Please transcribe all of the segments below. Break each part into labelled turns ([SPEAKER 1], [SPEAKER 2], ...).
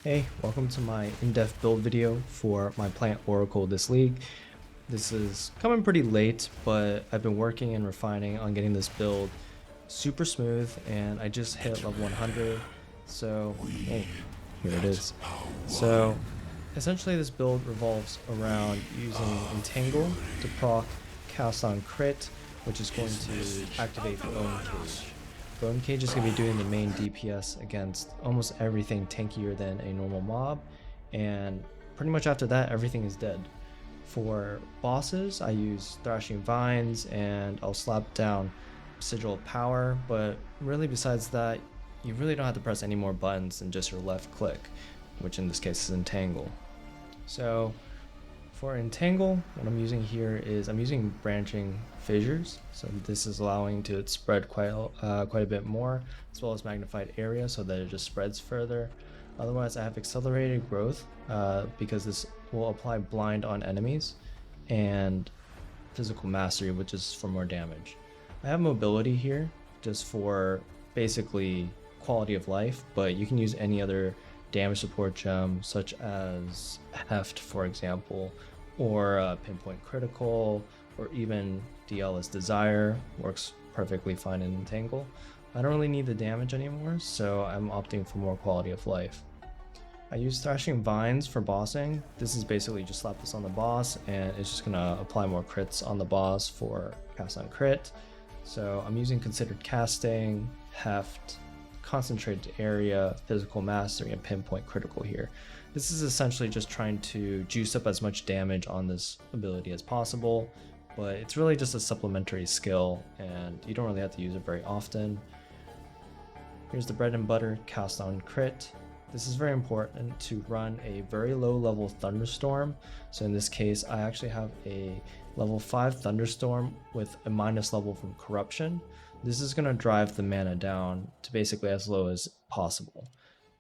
[SPEAKER 1] Hey, welcome to my in-depth build video for my Plant Oracle this league. This is coming pretty late, but I've been working and refining on getting this build super smooth, and I just hit level 100, so hey, here it is. So essentially this build revolves around using Entangle to proc Cast on Crit, which is going to activate Bone Cage. Bone Cage is going to be doing the main DPS against almost everything tankier than a normal mob, and pretty much after that everything is dead. For bosses, I use Thrashing Vines and I'll slap down Sigil of Power, but really besides that, you really don't have to press any more buttons than just your left click, which in this case is Entangle. So for Entangle, what I'm using here is I'm using Branching Fissures, so this is allowing to spread quite a bit more, as well as Magnified Area, so that it just spreads further. Otherwise, I have Accelerated Growth, because this will apply Blind on enemies, and Physical Mastery, which is for more damage. I have Mobility here, just for basically quality of life, but you can use any other damage support gem, such as Heft, for example, or Pinpoint Critical, or even DL's Desire works perfectly fine in Entangle. I don't really need the damage anymore, so I'm opting for more quality of life. I use Thrashing Vines for bossing. This is basically just slap this on the boss, and it's just gonna apply more crits on the boss for cast on crit. So I'm using Considered Casting, Heft, Concentrated Area, Physical Mastery, and Pinpoint Critical here. This is essentially just trying to juice up as much damage on this ability as possible, but it's really just a supplementary skill and you don't really have to use it very often. Here's the bread and butter cast on crit. This is very important to run a very low level thunderstorm. So in this case, I actually have a level 5 thunderstorm with a minus level from corruption. This is going to drive the mana down to basically as low as possible.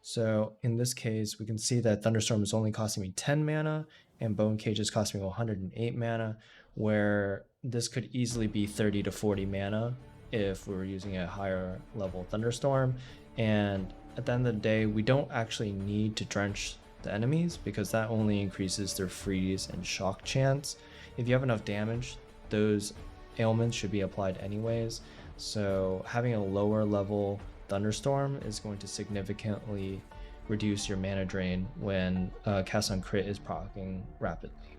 [SPEAKER 1] So in this case, we can see that Thunderstorm is only costing me 10 mana and Bone Cage is costing me 108 mana, where this could easily be 30 to 40 mana if we were using a higher level Thunderstorm. And at the end of the day, we don't actually need to drench the enemies because that only increases their freeze and shock chance. If you have enough damage, those ailments should be applied anyways. So having a lower level Thunderstorm is going to significantly reduce your mana drain when cast on crit is proccing rapidly.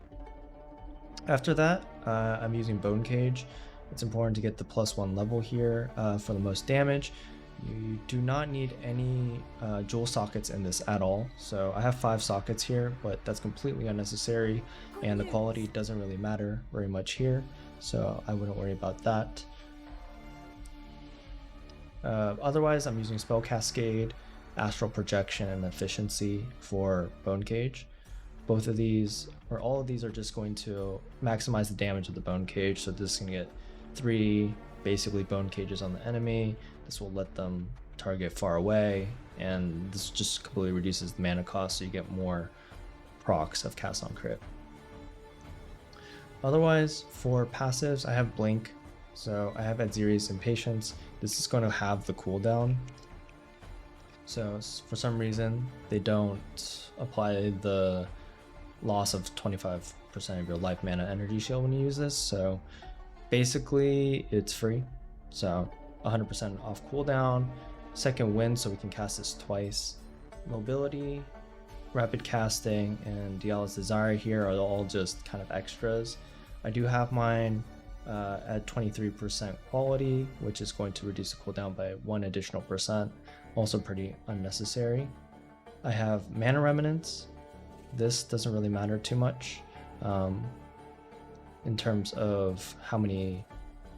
[SPEAKER 1] After that, I'm using Bone Cage. It's important to get the +1 level here for the most damage. You do not need any jewel sockets in this at all. So I have 5 sockets here, but that's completely unnecessary and the quality doesn't really matter very much here. So I wouldn't worry about that. Otherwise, I'm using Spell Cascade, Astral Projection, and Efficiency for Bone Cage. Both of these, or all of these, are just going to maximize the damage of the Bone Cage. So this is going to get 3 basically Bone Cages on the enemy. This will let them target far away, and this just completely reduces the mana cost, so you get more procs of cast on crit. Otherwise, for passives, I have Blink. So I have Adziri's Impatience. This is going to have the cooldown. So for some reason, they don't apply the loss of 25% of your life mana energy shield when you use this. So basically, it's free. So 100% off cooldown. Second wind, so we can cast this twice. Mobility, rapid casting, and DL's Desire here are all just kind of extras. I do have mine at 23% quality, which is going to reduce the cooldown by 1 additional percent, also pretty unnecessary. I have Mana Remnants. This doesn't really matter too much in terms of how many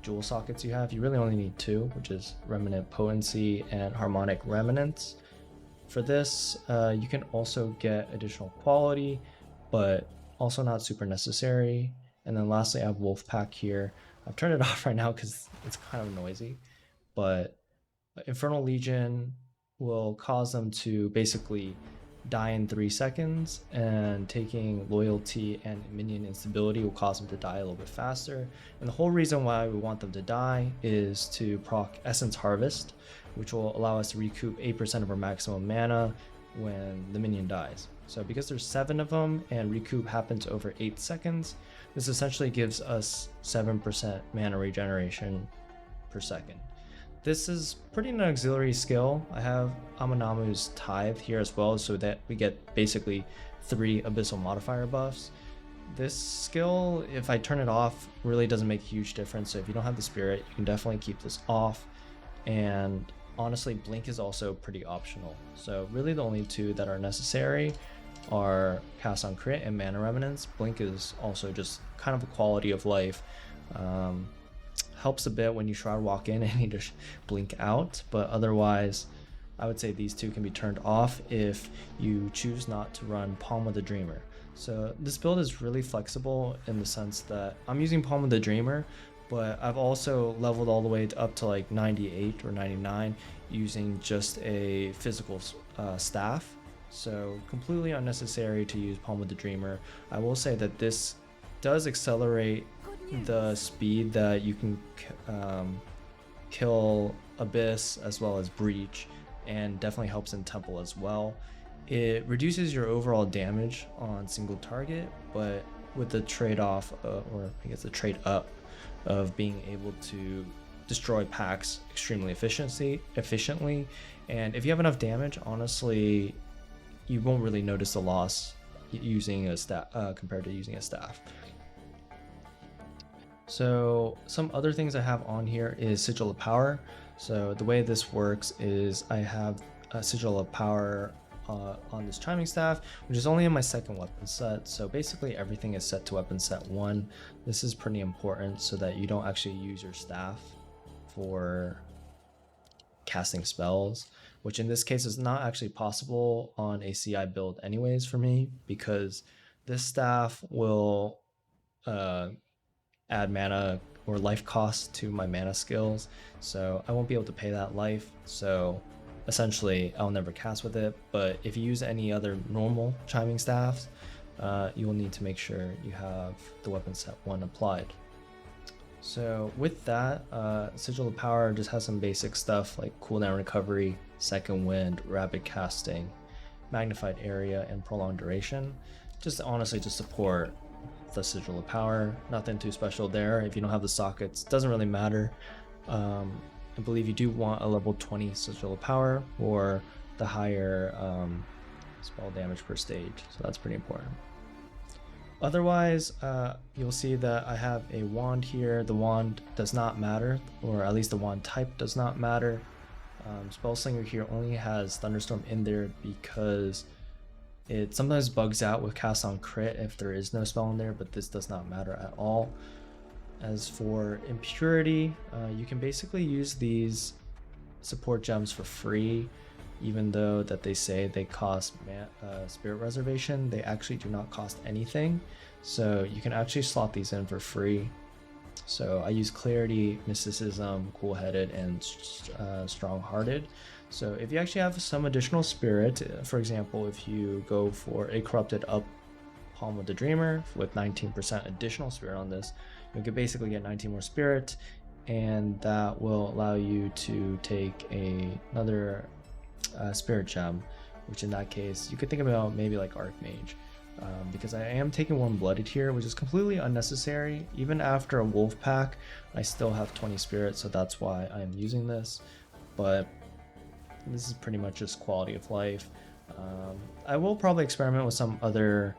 [SPEAKER 1] jewel sockets you have. You really only need 2, which is Remnant Potency and Harmonic Remnants. For this, you can also get additional quality, but also not super necessary. And then lastly, I have Wolfpack here. I've turned it off right now because it's kind of noisy, but Infernal Legion will cause them to basically die in 3 seconds, and taking Loyalty and Minion Instability will cause them to die a little bit faster. And the whole reason why we want them to die is to proc Essence Harvest, which will allow us to recoup 8% of our maximum mana when the minion dies. So because there's 7 of them and recoup happens over 8 seconds, this essentially gives us 7% mana regeneration per second. This is pretty an auxiliary skill. I have Amannamu's Tithe here as well, so that we get basically 3 abyssal modifier buffs. This skill, if I turn it off, really doesn't make a huge difference. So if you don't have the spirit, you can definitely keep this off. And honestly, blink is also pretty optional. So really the only 2 that are necessary are cast on crit and mana remnants. Blink is also just kind of a quality of life. Helps a bit when you shroud walk in and you just blink out, but otherwise I would say these 2 can be turned off if you choose not to run Palm of the Dreamer. So this build is really flexible in the sense that I'm using Palm of the Dreamer, but I've also leveled all the way up to like 98 or 99 using just a physical staff. So completely unnecessary to use Palm of the Dreamer. I will say that this does accelerate the speed that you can kill Abyss as well as Breach, and definitely helps in Temple as well. It reduces your overall damage on single target, but with the trade-off, or I guess the trade-up of being able to destroy packs extremely efficiently. And if you have enough damage, honestly, you won't really notice the loss using a staff compared to using a staff. So some other things I have on here is Sigil of Power. So the way this works is I have a Sigil of Power on this chiming staff, which is only in my 2nd weapon set. So basically everything is set to weapon set 1. This is pretty important so that you don't actually use your staff for casting spells, which in this case is not actually possible on a CI build anyways for me, because this staff will add mana or life cost to my mana skills, so I won't be able to pay that life. So essentially I'll never cast with it. But if you use any other normal chiming staffs, you will need to make sure you have the weapon set 1 applied. So with that, Sigil of Power just has some basic stuff like cooldown recovery, second wind, rapid casting, magnified area, and prolonged duration. Just honestly to support the Sigil of Power. Nothing too special there. If you don't have the sockets, doesn't really matter. I believe you do want a level 20 Sigil of Power or the higher spell damage per stage, so that's pretty important. Otherwise, you'll see that I have a wand here. The wand does not matter, or at least the wand type does not matter. Spellslinger here only has Thunderstorm in there because it sometimes bugs out with cast on crit if there is no spell in there, but this does not matter at all. As for Impurity, you can basically use these support gems for free, even though that they say they cost Spirit Reservation. They actually do not cost anything, so you can actually slot these in for free. So I use Clarity, Mysticism, Cool-Headed, and Strong-Hearted. So if you actually have some additional spirit, for example, if you go for a Corrupted up Palm of the Dreamer with 19% additional spirit on this, you can basically get 19 more spirit, and that will allow you to take another spirit gem, which in that case you could think about maybe like Archmage, because I am taking Warm Blooded here, which is completely unnecessary. Even after a wolf pack, I still have 20 spirit, so that's why I'm using this. But this is pretty much just quality of life. I will probably experiment with some other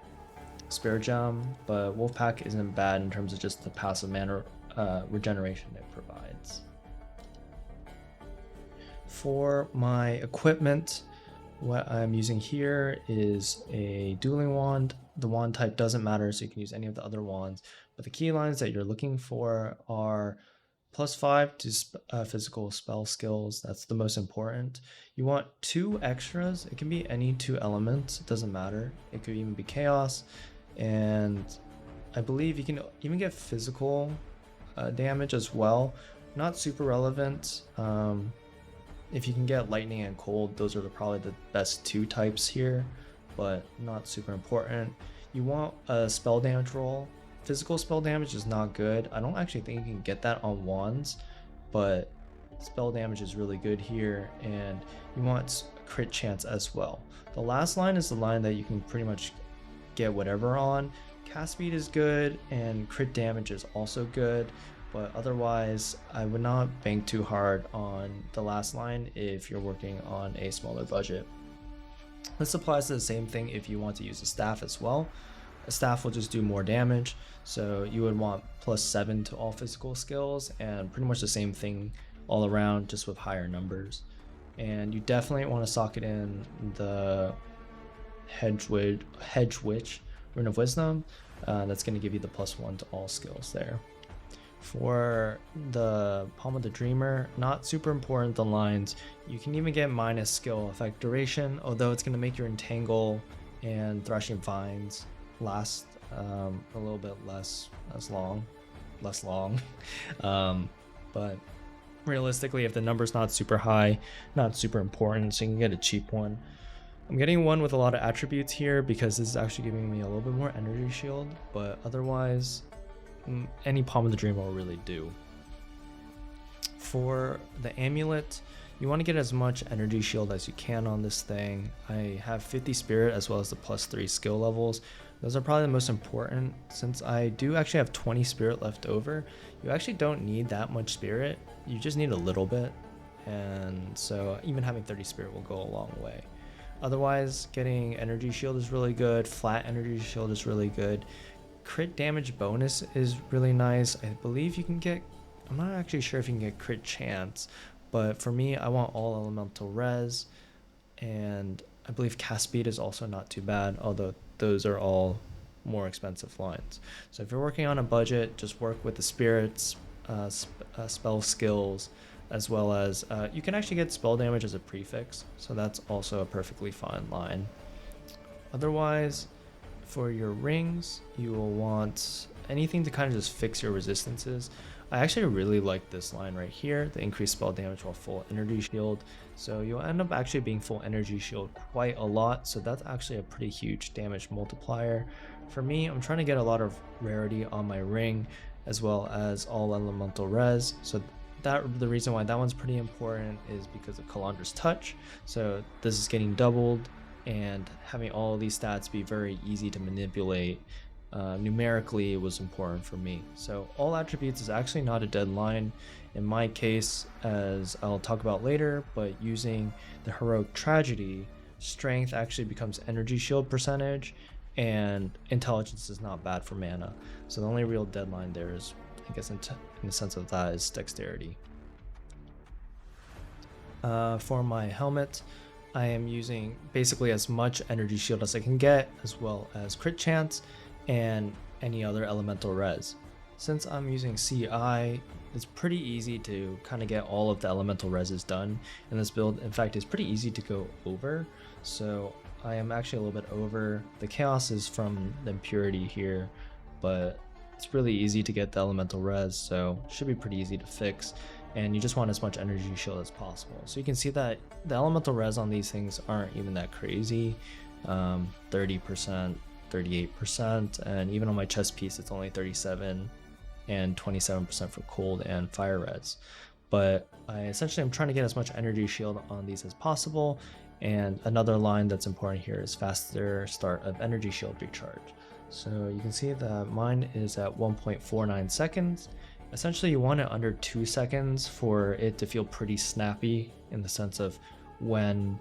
[SPEAKER 1] spirit gem, but Wolfpack isn't bad in terms of just the passive mana regeneration it provides. For my equipment, what I'm using here is a dueling wand. The wand type doesn't matter, so you can use any of the other wands, but the key lines that you're looking for are +5 to physical spell skills. That's the most important. You want 2 extras. It can be any 2 elements, it doesn't matter. It could even be chaos, and I believe you can even get physical damage as well. Not super relevant. If you can get lightning and cold, those are probably the best 2 types here, but not super important. You want a spell damage roll. Physical spell damage is not good. I don't actually think you can get that on wands, but spell damage is really good here, and you want crit chance as well. The last line is the line that you can pretty much get whatever on. Cast speed is good, and crit damage is also good, but otherwise I would not bank too hard on the last line if you're working on a smaller budget. This applies to the same thing if you want to use a staff as well. A staff will just do more damage, so you would want +7 to all physical skills, and pretty much the same thing all around, just with higher numbers. And you definitely want to socket in the Hedge Witch Rune of Wisdom. That's going to give you the +1 to all skills there. For the Palm of the Dreamer, not super important, the lines. You can even get minus skill effect duration, although it's going to make your Entangle and Thrashing Vines last a little bit less long. But realistically, if the number's not super high, not super important, so you can get a cheap one. I'm getting one with a lot of attributes here because this is actually giving me a little bit more energy shield, but otherwise any Palm of the Dreamer will really do. For the amulet, you want to get as much energy shield as you can on this thing. I have 50 spirit as well as the +3 skill levels. Those are probably the most important. Since I do actually have 20 spirit left over, you actually don't need that much spirit, you just need a little bit, and so even having 30 spirit will go a long way. Otherwise, getting energy shield is really good, flat energy shield is really good. Crit damage bonus is really nice. I believe you can get, I'm not actually sure if you can get crit chance, but for me, I want all elemental res, and I believe cast speed is also not too bad, although those are all more expensive lines. So if you're working on a budget, just work with the spirits, spell skills, as well as you can actually get spell damage as a prefix, so that's also a perfectly fine line. Otherwise, for your rings, you will want anything to kind of just fix your resistances. I actually really like this line right here, the increased spell damage while full energy shield. So you'll end up actually being full energy shield quite a lot, so that's actually a pretty huge damage multiplier. For me, I'm trying to get a lot of rarity on my ring, as well as all elemental res, so the reason why that one's pretty important is because of Kalandra's Touch. So this is getting doubled, and having all of these stats be very easy to manipulate numerically was important for me. So all attributes is actually not a dead line in my case, as I'll talk about later, but using the Heroic Tragedy, strength actually becomes energy shield percentage, and intelligence is not bad for mana. So the only real deadline there is, I guess in the sense of that, is dexterity. For my helmet, I am using basically as much energy shield as I can get, as well as crit chance and any other elemental res. Since I'm using CI, it's pretty easy to kind of get all of the elemental reses done in this build. In fact, it's pretty easy to go over, so I am actually a little bit over. The chaos is from the impurity here, but it's really easy to get the elemental res, so it should be pretty easy to fix, and you just want as much energy shield as possible. So you can see that the elemental res on these things aren't even that crazy, 30%, 38%, and even on my chest piece it's only 37 and 27% for cold and fire res. But I essentially am trying to get as much energy shield on these as possible. And another line that's important here is faster start of energy shield recharge. So you can see that mine is at 1.49 seconds. Essentially you want it under 2 seconds for it to feel pretty snappy in the sense of when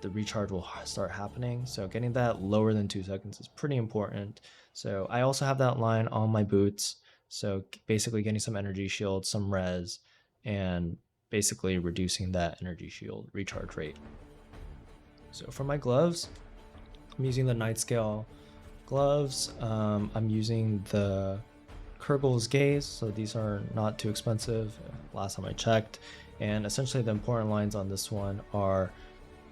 [SPEAKER 1] the recharge will start happening. So getting that lower than 2 seconds is pretty important. So I also have that line on my boots. So basically getting some energy shield, some res, and basically reducing that energy shield recharge rate. So for my gloves, I'm using the Night Scale gloves. I'm using the Kurgel's Gaze, so these are not too expensive last time I checked. And essentially the important lines on this one are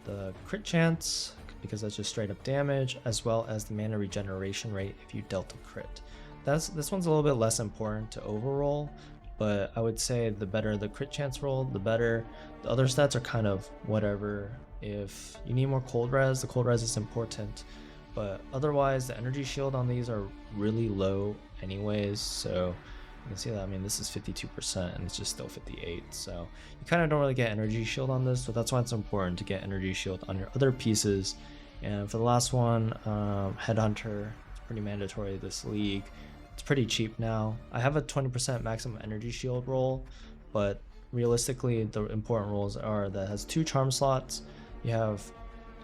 [SPEAKER 1] the crit chance, because that's just straight up damage, as well as the mana regeneration rate if you dealt a crit. This one's a little bit less important to overroll, but I would say the better the crit chance roll, the better. The other stats are kind of whatever. If you need more cold res, the cold res is important, but otherwise the energy shield on these are really low anyways, so You can see that, I mean, this is 52% and it's just still 58. So you kind of don't really get energy shield on this. So that's why it's important to get energy shield on your other pieces. And for the last one, Headhunter, it's pretty mandatory this league. It's pretty cheap now. I have a 20% maximum energy shield roll, but realistically, the important rolls are that it has 2 charm slots. You have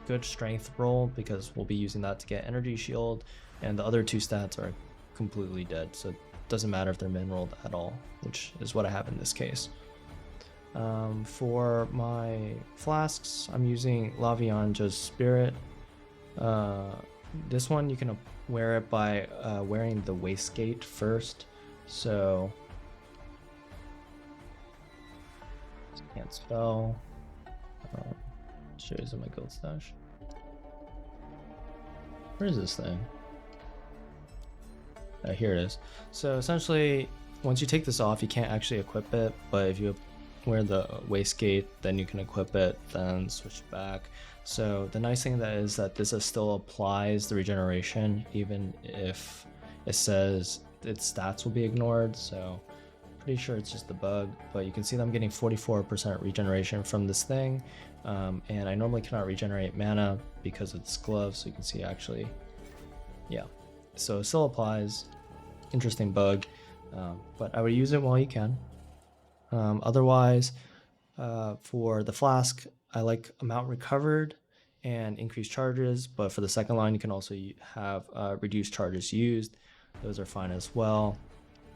[SPEAKER 1] good strength roll because we'll be using that to get energy shield, and the other 2 stats are completely dead. So doesn't matter if they're min rolled at all, which is what I have in this case. For my flasks, I'm using Lv100's Spirit. This one you can wear it by wearing the wastegate first. So can't spell. Shows in my guild stash. Where is this thing? Here it is. So essentially, once you take this off, you can't actually equip it, but if you wear the wastegate, then you can equip it, then switch back. So the nice thing that is that this still applies the regeneration, even if it says its stats will be ignored. So pretty sure it's just the bug, but you can see that I'm getting 44% regeneration from this thing. And I normally cannot regenerate mana because of this glove, so you can see actually, yeah. So it still applies. Interesting bug, but I would use it while you can. Otherwise, for the flask, I like amount recovered and increased charges, but for the second line, you can also have reduced charges used. Those are fine as well.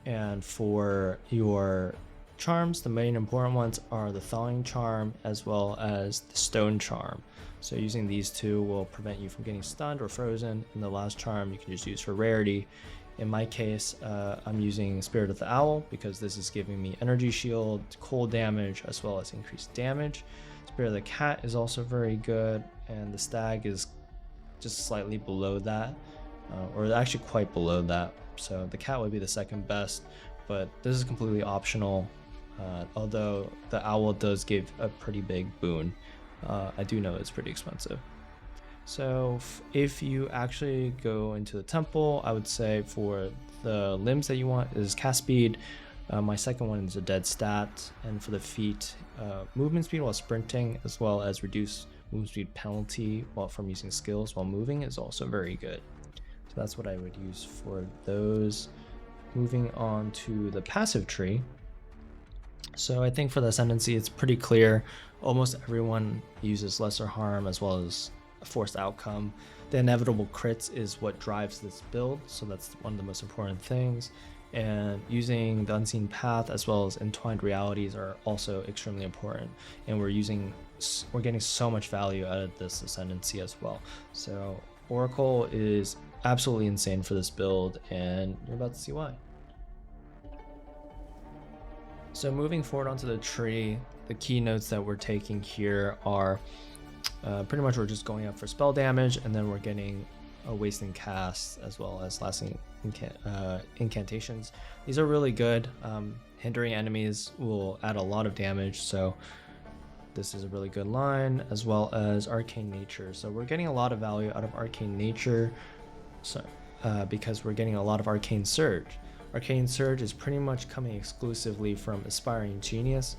[SPEAKER 1] And for your charms, the main important ones are the thawing charm as well as the stone charm. So using these 2 will prevent you from getting stunned or frozen, and the last charm you can just use for rarity. In my case, I'm using Spirit of the Owl because this is giving me energy shield, cold damage, as well as increased damage. Spirit of the Cat is also very good, and the Stag is just slightly below that, or actually quite below that. So the Cat would be the second best, but this is completely optional, although the Owl does give a pretty big boon. I do know it's pretty expensive. So if you actually go into the temple, I would say for the limbs that you want is cast speed. My second one is a dead stat, and for the feet, movement speed while sprinting, as well as reduce movement speed penalty from using skills while moving is also very good. So that's what I would use for those. Moving on to the passive tree. So I think for the ascendancy, it's pretty clear. Almost everyone uses lesser harm as well as a forced outcome. The inevitable crits is what drives this build, so that's one of the most important things. And using the unseen path as well as entwined realities are also extremely important. And we're getting so much value out of this ascendancy as well. So Oracle is absolutely insane for this build, and you're about to see why. So moving forward onto the tree, the key notes that we're taking here are pretty much we're just going up for spell damage, and then we're getting a wasting cast as well as lasting incantations. These are really good. Hindering enemies will add a lot of damage, so this is a really good line, as well as arcane nature. So we're getting a lot of value out of arcane nature, so because we're getting a lot of arcane surge. Arcane Surge is pretty much coming exclusively from Aspiring Genius,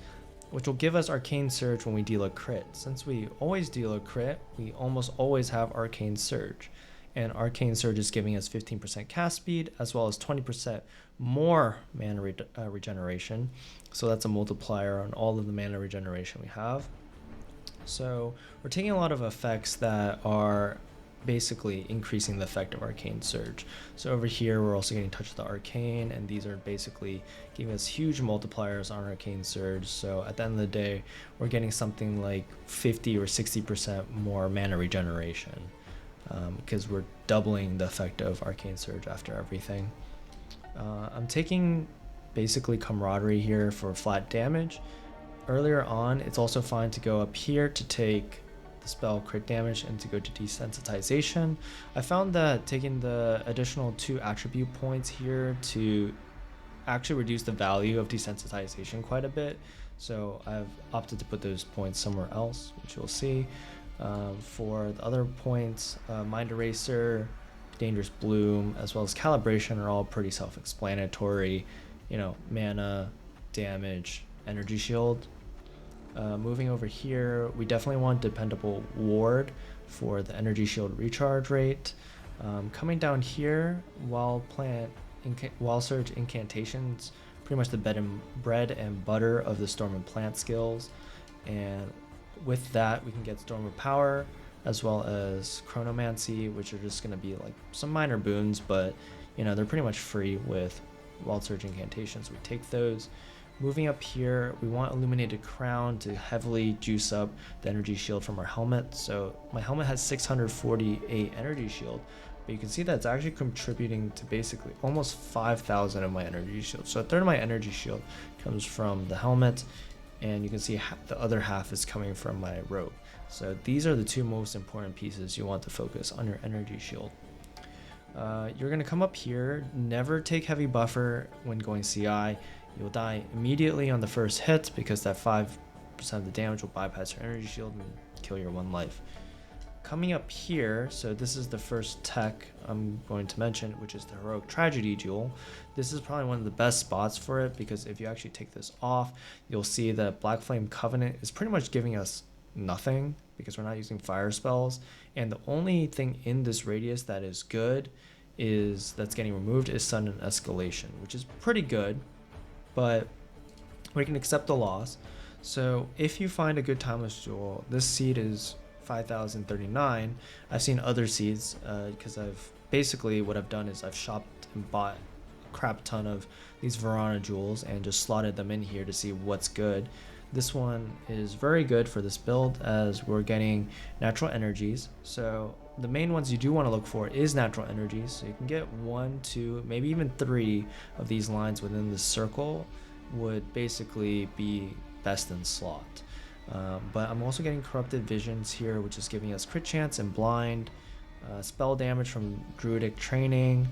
[SPEAKER 1] which will give us Arcane Surge when we deal a crit. Since we always deal a crit, we almost always have Arcane Surge. And Arcane Surge is giving us 15% cast speed, as well as 20% more mana regeneration. So that's a multiplier on all of the mana regeneration we have. So we're taking a lot of effects that are basically increasing the effect of Arcane Surge. So over here we're also getting Touch of the Arcane, and these are basically giving us huge multipliers on Arcane Surge. So at the end of the day, we're getting something like 50 or 60% more mana regeneration, because we're doubling the effect of Arcane Surge after everything. I'm taking basically Camaraderie here for flat damage. Earlier on, it's also fine to go up here to take spell crit damage and to go to desensitization. I found that taking the additional 2 attribute points here to actually reduce the value of desensitization quite a bit, so I've opted to put those points somewhere else, which you'll see. For the other points, Mind Eraser, Dangerous Bloom, as well as Calibration are all pretty self-explanatory, you know, mana, damage, energy shield. Moving over here, we definitely want dependable ward for the energy shield recharge rate. Coming down here, Wild Surge incantations, pretty much the bread and butter of the Storm and Plant skills. And with that, we can get Storm of Power, as well as Chronomancy, which are just going to be like some minor boons, but you know, they're pretty much free with Wild Surge incantations. We take those. Moving up here, we want Illuminated Crown to heavily juice up the energy shield from our helmet. So my helmet has 648 energy shield, but you can see that it's actually contributing to basically almost 5,000 of my energy shield. So a third of my energy shield comes from the helmet, and you can see the other half is coming from my robe. So these are the two most important pieces you want to focus on your energy shield. You're going to come up here, never take heavy buffer when going CI. You'll die immediately on the first hit because that 5% of the damage will bypass your energy shield and kill your 1 life. Coming up here, so this is the first tech I'm going to mention, which is the Heroic Tragedy Jewel. This is probably one of the best spots for it, because if you actually take this off, you'll see that Black Flame Covenant is pretty much giving us nothing because we're not using fire spells, and the only thing in this radius that is good that's getting removed is Sudden Escalation, which is pretty good, but we can accept the loss. So if you find a good Timeless Jewel, this seed is 5,039. I've seen other seeds because what I've done is I've shopped and bought a crap ton of these Verana jewels and just slotted them in here to see what's good. This one is very good for this build as we're getting natural energies. So the main ones you do want to look for is natural energies. So you can get 1, 2, maybe even 3 of these lines within the circle would basically be best in slot. But I'm also getting Corrupted Visions here, which is giving us crit chance and blind, spell damage from Druidic Training.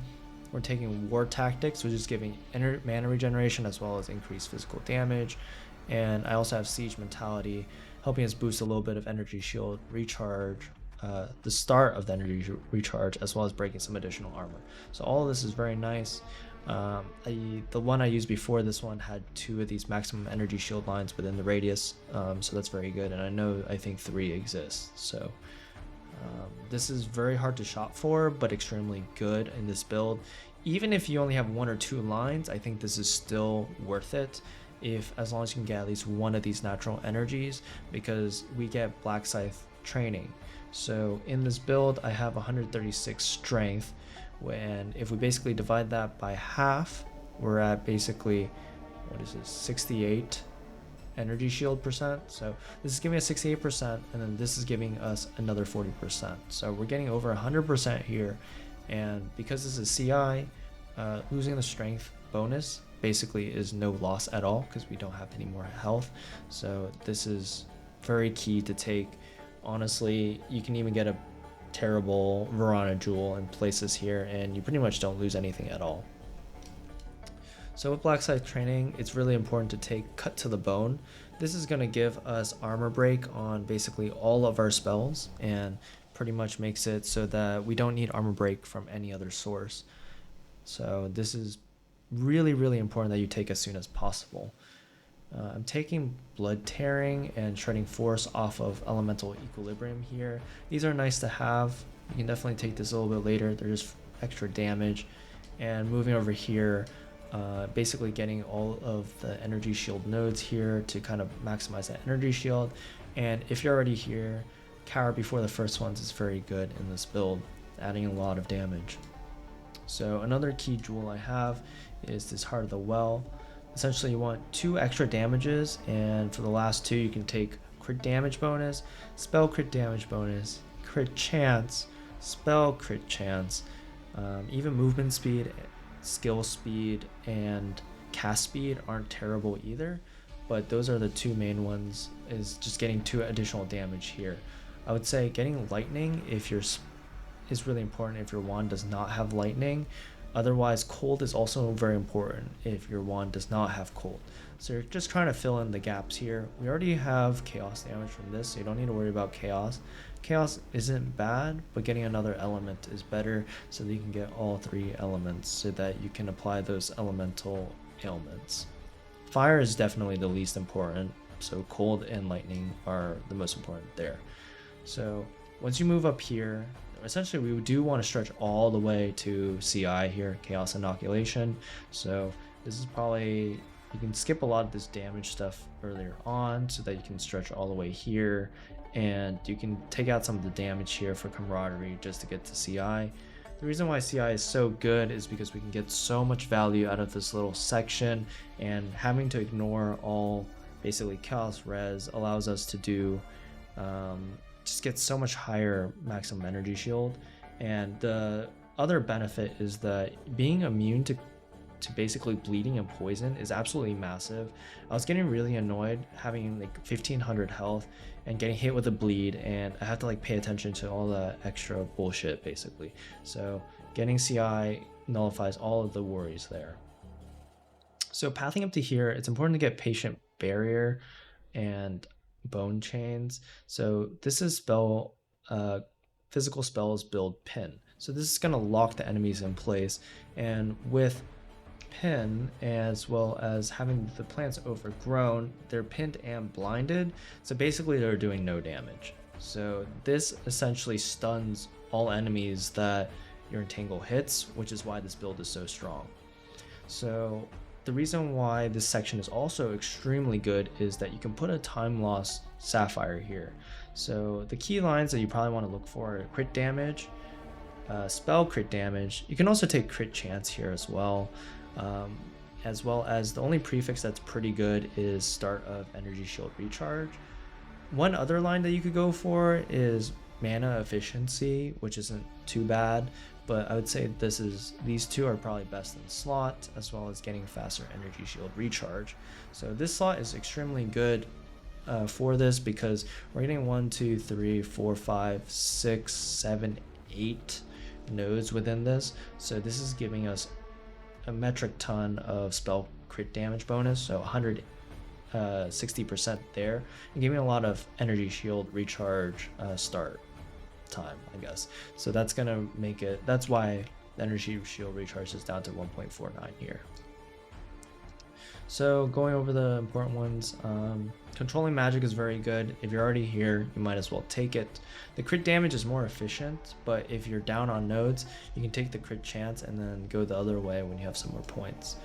[SPEAKER 1] We're taking War Tactics, which is giving mana regeneration as well as increased physical damage. And I also have Siege Mentality, helping us boost a little bit of energy shield recharge, the start of the energy recharge, as well as breaking some additional armor. So all of this is very nice. The one I used before this one had 2 of these maximum energy shield lines within the radius, so that's very good. And I think 3 exist. So this is very hard to shop for, but extremely good in this build. Even if you only have 1 or 2 lines, I think this is still worth it, as long as you can get at least 1 of these natural energies, because we get Black Scythe Training. So in this build, I have 136 strength, and if we basically divide that by half, we're at basically, 68 energy shield percent. So this is giving us 68%, and then this is giving us another 40%. So we're getting over 100% here, and because this is CI, losing the strength bonus basically is no loss at all because we don't have any more health. So this is very key to take. Honestly, you can even get a terrible Verana jewel and place this here, and you pretty much don't lose anything at all. So with Black Scythe Training, it's really important to take Cut to the Bone. This is going to give us armor break on basically all of our spells, and pretty much makes it so that we don't need armor break from any other source. So this is really, really important that you take as soon as possible. I'm taking Blood Tearing and Shredding Force off of Elemental Equilibrium here. These are nice to have. You can definitely take this a little bit later. They're just extra damage. And moving over here, basically getting all of the energy shield nodes here to kind of maximize that energy shield. And if you're already here, Cower before the first ones is very good in this build, adding a lot of damage. So another key jewel I have is this Heart of the Well. Essentially you want 2 extra damages, and for the last 2 you can take crit damage bonus, spell crit damage bonus, crit chance, spell crit chance, even movement speed, skill speed, and cast speed aren't terrible either, but those are the 2 main ones, is just getting 2 additional damage here. I would say getting lightning is really important if your wand does not have lightning. Otherwise, cold is also very important if your wand does not have cold. So you're just trying to fill in the gaps here. We already have chaos damage from this, so you don't need to worry about chaos. Chaos isn't bad, but getting another element is better, so that you can get all 3 elements so that you can apply those elemental ailments. Fire is definitely the least important, so cold and lightning are the most important there. So once you move up here, essentially we do want to stretch all the way to CI here, Chaos Inoculation. So this is probably, you can skip a lot of this damage stuff earlier on so that you can stretch all the way here, and you can take out some of the damage here for camaraderie just to get to CI. The reason why CI is so good is because we can get so much value out of this little section, and having to ignore all basically chaos res allows us to do just get so much higher maximum energy shield. And the other benefit is that being immune to basically bleeding and poison is absolutely massive. I was getting really annoyed having like 1500 health and getting hit with a bleed, and I have to like pay attention to all the extra bullshit basically. So getting CI nullifies all of the worries there. So pathing up to here, it's important to get Patient Barrier and Bone Chains. So this is physical spells build pin. So this is going to lock the enemies in place, and with pin, as well as having the plants overgrown, they're pinned and blinded, so basically they're doing no damage. So this essentially stuns all enemies that your entangle hits, which is why this build is so strong. So the reason why this section is also extremely good is that you can put a time loss Sapphire here. So the key lines that you probably want to look for are crit damage, spell crit damage. You can also take crit chance here as well as the only prefix that's pretty good is start of energy shield recharge. One other line that you could go for is mana efficiency, which isn't too bad, but I would say these two are probably best in slot, as well as getting faster energy shield recharge. So this slot is extremely good for this because we're getting 1, 2, 3, 4, 5, 6, 7, 8 nodes within this. So this is giving us a metric ton of spell crit damage bonus, so 160% there, and giving a lot of energy shield recharge start time, I guess. So that's gonna make it, that's why the energy shield recharge is down to 1.49 here. So going over the important ones, controlling magic is very good. If you're already here, you might as well take it. The crit damage is more efficient, but if you're down on nodes, you can take the crit chance and then go the other way when you have some more points.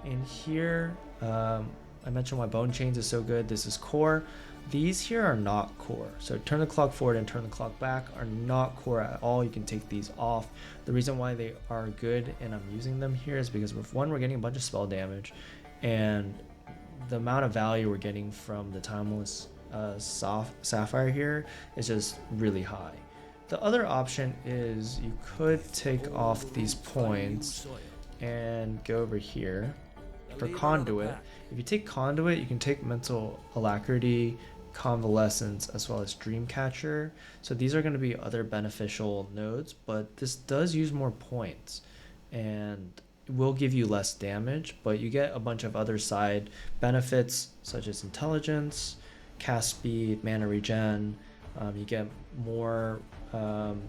[SPEAKER 1] In here, I mentioned why Bone Chains is so good. This is core. These here are not core. So turn the clock forward and turn the clock back are not core at all. You can take these off. The reason why they are good and I'm using them here is because one, we're getting a bunch of spell damage, and the amount of value we're getting from the timeless Sapphire here is just really high. The other option is you could take off these points and go over here for Conduit. If you take Conduit, you can take Mental Alacrity, Convalescence, as well as Dreamcatcher. So these are going to be other beneficial nodes, but this does use more points and will give you less damage, but you get a bunch of other side benefits such as intelligence, cast speed, mana regen. You get more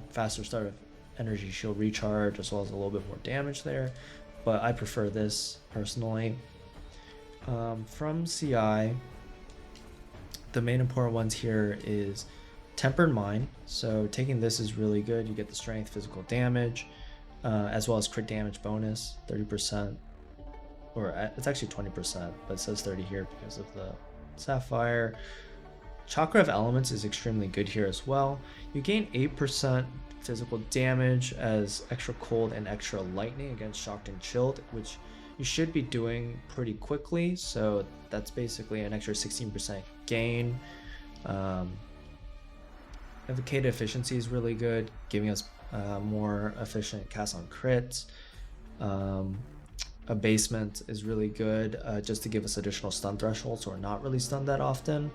[SPEAKER 1] faster start of energy shield recharge, as well as a little bit more damage there, but I prefer this personally. From CI, the main important ones here is Tempered Mind. So taking this is really good. You get the strength, physical damage, as well as crit damage bonus, 30%, or it's actually 20%, but it says 30 here because of the Sapphire. Chakra of Elements is extremely good here as well. You gain 8% physical damage as extra cold and extra lightning against shocked and chilled, which you should be doing pretty quickly, so that's basically an extra 16% gain. Advocated efficiency is really good, giving us more efficient cast on crits. Abasement is really good, just to give us additional stun thresholds, so we're not really stunned that often.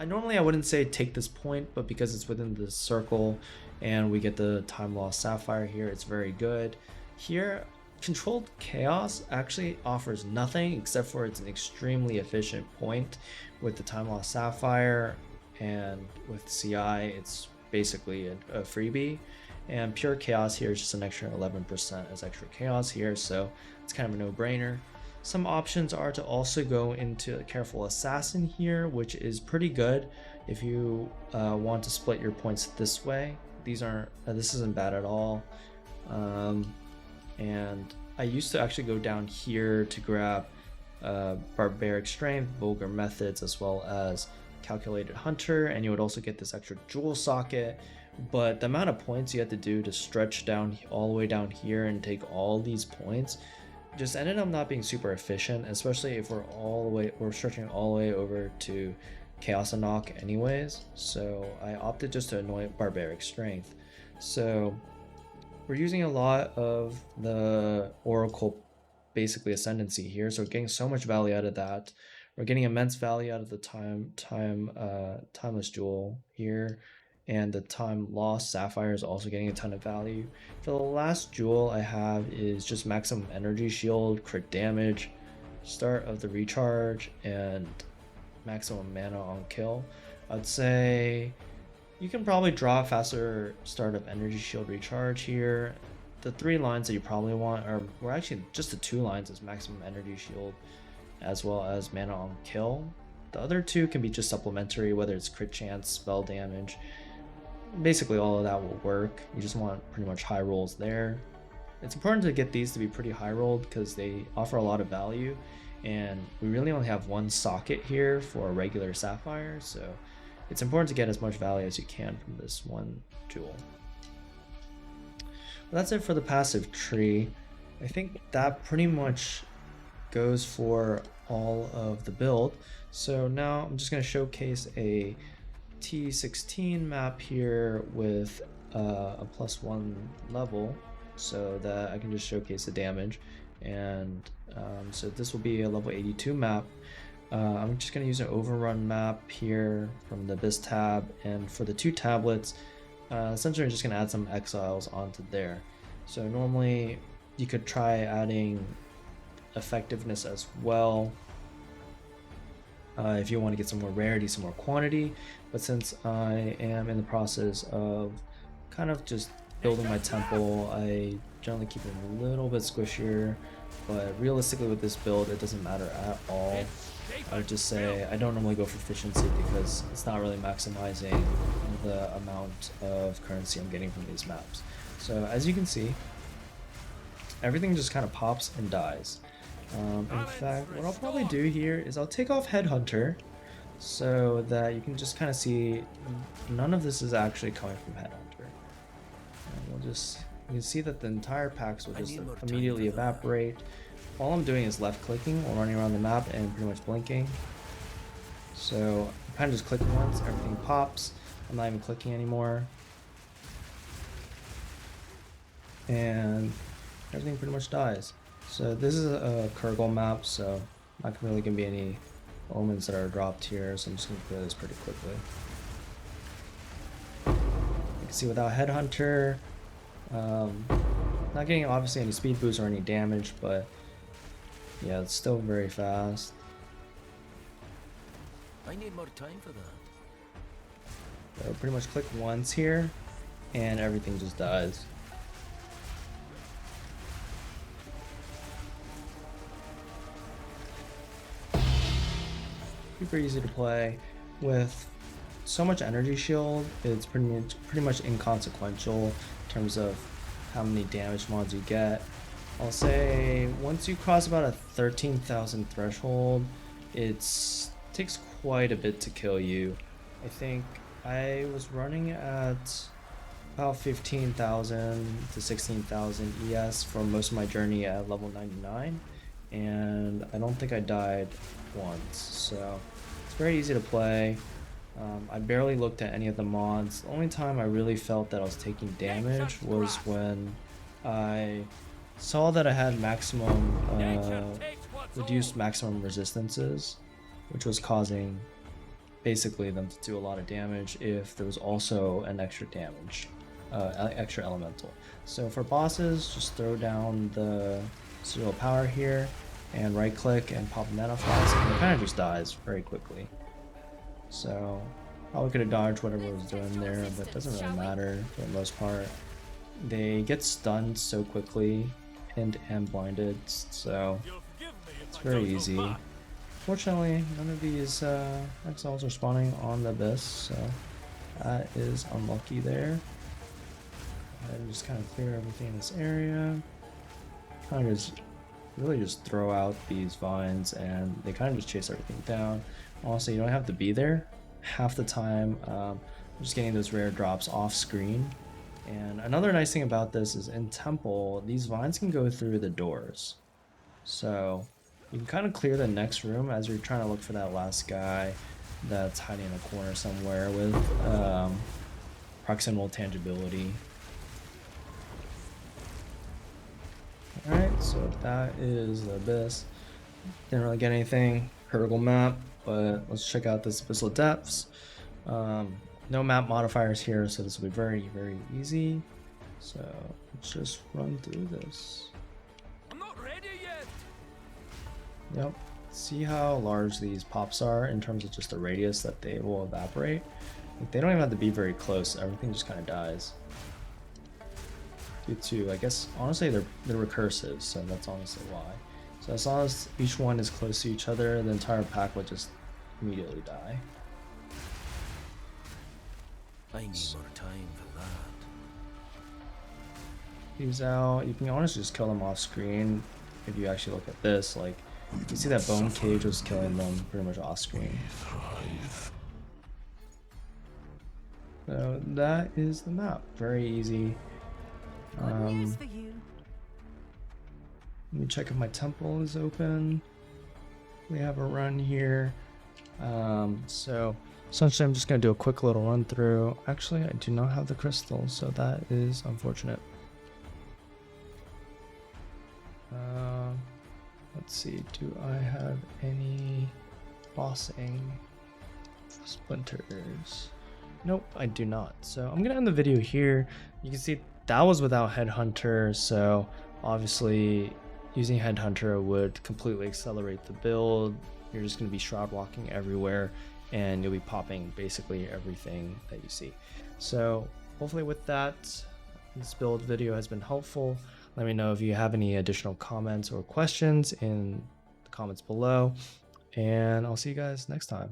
[SPEAKER 1] Normally I wouldn't say take this point, but because it's within the circle and we get the time loss Sapphire here, it's very good. Here, Controlled Chaos actually offers nothing except for it's an extremely efficient point with the time loss Sapphire, and with CI it's basically a freebie. And Pure Chaos here is just an extra 11% as extra chaos here, so it's kind of a no-brainer. Some options are to also go into Careful Assassin here, which is pretty good if you want to split your points this way. This isn't bad at all. And I used to actually go down here to grab Barbaric Strength, Vulgar Methods, as well as Calculated Hunter, and you would also get this extra jewel socket. But the amount of points you had to do to stretch down all the way down here and take all these points just ended up not being super efficient, especially if we're stretching all the way over to Chaos Inoculation anyways. So I opted just to annoy Barbaric Strength. So we're using a lot of the Oracle basically ascendancy here, so we're getting so much value out of that. We're getting immense value out of the timeless jewel here, and the time lost sapphire is also getting a ton of value. For the last jewel I have is just maximum energy shield, crit damage, start of the recharge, and maximum mana on kill. I'd say you can probably draw a faster start of energy shield recharge here. The 3 lines that you probably want were actually just the 2 lines as maximum energy shield as well as mana on kill. The other 2 can be just supplementary, whether it's crit chance, spell damage. Basically all of that will work. You just want pretty much high rolls there. It's important to get these to be pretty high rolled because they offer a lot of value, and we really only have 1 socket here for a regular sapphire, so it's important to get as much value as you can from this 1 jewel. Well, that's it for the passive tree. I think that pretty much goes for all of the build. So now I'm just going to showcase a T16 map here with a +1 level so that I can just showcase the damage. And so this will be a level 82 map. I'm just going to use an overrun map here from the Abyss tab, and for the 2 tablets, essentially I'm just going to add some exiles onto there. So normally you could try adding effectiveness as well if you want to get some more rarity, some more quantity, but since I am in the process of kind of just building my temple, I generally keep it a little bit squishier, but realistically with this build it doesn't matter at all. I would just say I don't normally go for efficiency because it's not really maximizing the amount of currency I'm getting from these maps. So as you can see, everything just kind of pops and dies. In fact, what I'll probably do here is I'll take off Headhunter so that you can just kind of see none of this is actually coming from Headhunter. And you can see that the entire packs will just immediately evaporate. All I'm doing is left clicking while running around the map and pretty much blinking. So I'm kind of just clicking once, everything pops. I'm not even clicking anymore. And everything pretty much dies. So this is a Kurgle map, so not really going to be any omens that are dropped here, so I'm just going to clear this pretty quickly. You can see without Headhunter, not getting obviously any speed boost or any damage, but yeah, it's still very fast.
[SPEAKER 2] I need more time for that.
[SPEAKER 1] So pretty much click once here, and everything just dies. Super easy to play. With so much energy shield, it's pretty much inconsequential in terms of how many damage mods you get. I'll say once you cross about a 13,000 threshold, it takes quite a bit to kill you. I think I was running at about 15,000 to 16,000 ES for most of my journey at level 99, and I don't think I died once, so it's very easy to play. I barely looked at any of the mods. The only time I really felt that I was taking damage was when I saw that I had maximum reduced maximum resistances, which was causing basically them to do a lot of damage if there was also an extra damage, extra elemental. So for bosses, just throw down the serial power here and right click and pop a mana flask, and it kind of just dies very quickly. So probably could have dodged whatever I was doing there, but it doesn't really matter for the most part. They get stunned so quickly and blinded, so it's very easy. Fortunately, none of these exiles are spawning on the abyss, so that is unlucky there. And just kind of clear everything in this area. Kind of just really just throw out these vines, and they kind of just chase everything down. Also, you don't have to be there. Half the time, I'm just getting those rare drops off screen. And another nice thing about this is in Temple, these vines can go through the doors. So you can kind of clear the next room as you're trying to look for that last guy that's hiding in a corner somewhere with proximal tangibility. Alright, so that is the abyss. Didn't really get anything. Hurdle map, but let's check out this abyssal depths. No map modifiers here, so this will be very, very easy. So let's just run through this.
[SPEAKER 2] I'm not ready yet.
[SPEAKER 1] Yep. See how large these pops are in terms of just the radius that they will evaporate? Like, they don't even have to be very close. Everything just kind of dies. Due to, I guess, honestly, they're recursive, so that's honestly why. So as long as each one is close to each other, the entire pack will just immediately die.
[SPEAKER 2] I need more time for that.
[SPEAKER 1] He's out. You can honestly just kill them off screen. If you actually look at this, like, you see that bone cage was killing them pretty much off screen. So that is the map. Very easy. Let me check if my temple is open. We have a run here. So essentially I'm just going to do a quick little run through. Actually, I do not have the crystal, so that is unfortunate. Let's see, do I have any bossing splinters? Nope, I do not. So I'm going to end the video here. You can see that was without Headhunter, so obviously using Headhunter would completely accelerate the build. You're just going to be shroud walking everywhere, and you'll be popping basically everything that you see. So hopefully with that, this build video has been helpful. Let me know if you have any additional comments or questions in the comments below, and I'll see you guys next time.